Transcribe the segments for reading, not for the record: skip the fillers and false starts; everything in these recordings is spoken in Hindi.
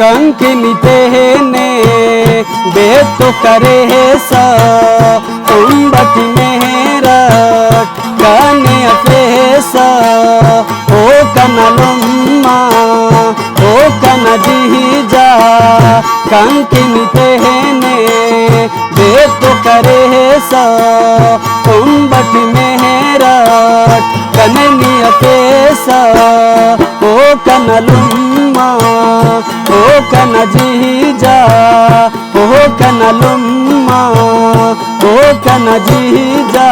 कंकिनी तेने बेतो करे सा उम्बटी मेहरट कने अफेसा ओ कनलुम्मा ओ कनजीजा कंकिनी तेने बेतो करे सा उम्बटी मेहरट कने अफेसा ओ कनलुम्मा ओ कनजीजा ओ कनलुम्मा ओ कनजीजा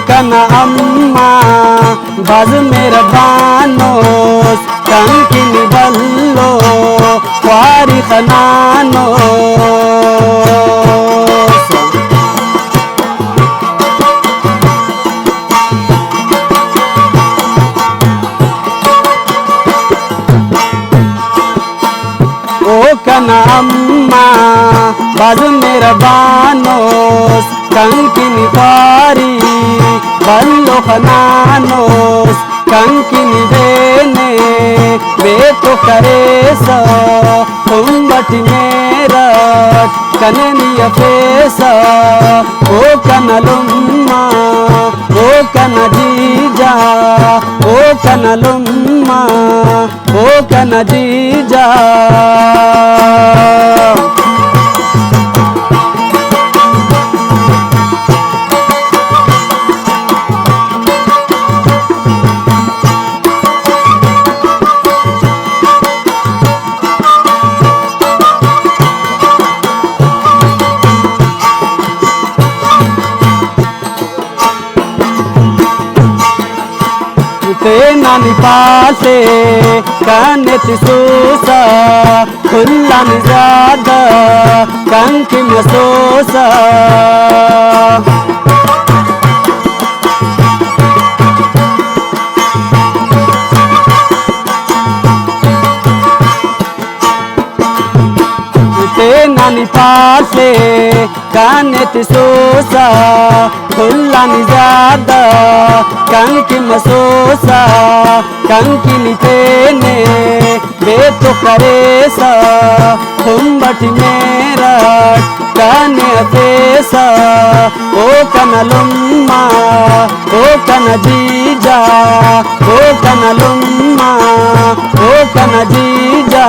कना अम्मा बाज मेरा बानोस कंकिनी बल्लो वारी खनानो ओ कना अम्मा बाज मेरा बानोस कंकिनी वारी बल्लो खनानोस कंकिनी देने बेतो करे सा उम्बटी मेरट कननी अफेसा ओ कनलुम्मा ओ कनजीजा ओ कनलुम्मा ओ कनजीजा नानी पासे कने तिसूसा खुल्ला निजादा कंकी मसोसा नानी पासे कने तिसूसा खुल्ला निजादा कंकी मसोसा कंकी नितेने बेतो करे सा उम्बटी मेरट कने अफेसा ओ कनलुम्मा ओ कनजीजा ओ कनलुम्मा ओ कनजीजा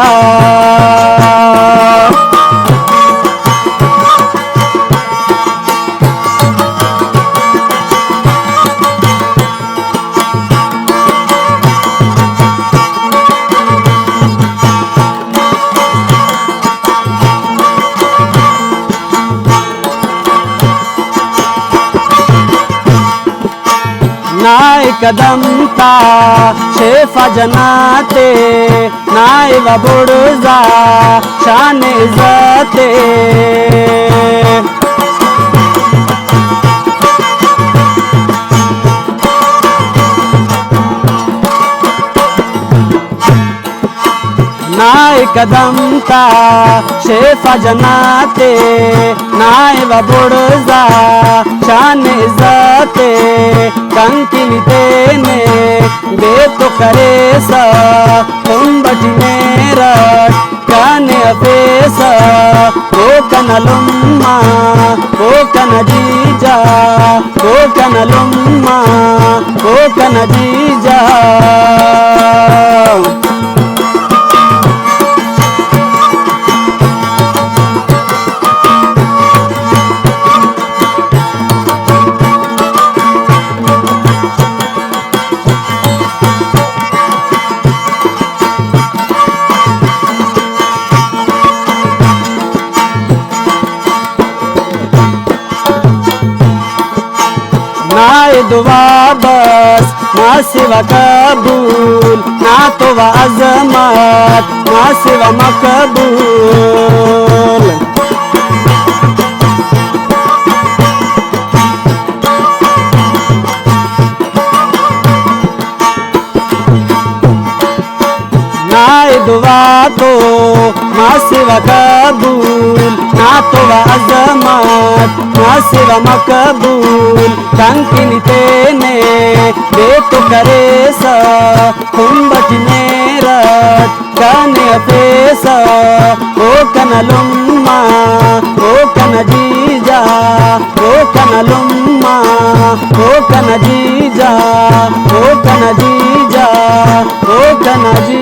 नाय कदम ता शेफा जनाते नाय वबुड़जा शान इज़्ज़ते नाय कदम ता शेफा जनाते नाय वबुड़जा शान इज़्ज़ते कंकिनी तेने बेतो करे सा उम्बटी मेरट कने अफेसा ओ कनलुम्मा ओ कनजीजा ओ कनलुम्मा ओ कनजीजा नाय दुआ बस ना सिवा कबूल ना तो व अज़मत ना सिवा मकबूल नाए दुआ तो माँ सिवा कबूल, ना तो अजमत माँ सिवा मकबूल। कंकिनी तेने बेतो करे सा कुंबटी मेरठ कने पेसा ओ कनलुम्मा ओ कनजीजा ओ कनलुम्मा ओ कनजीजा ओ कनजीजा ओ कनजी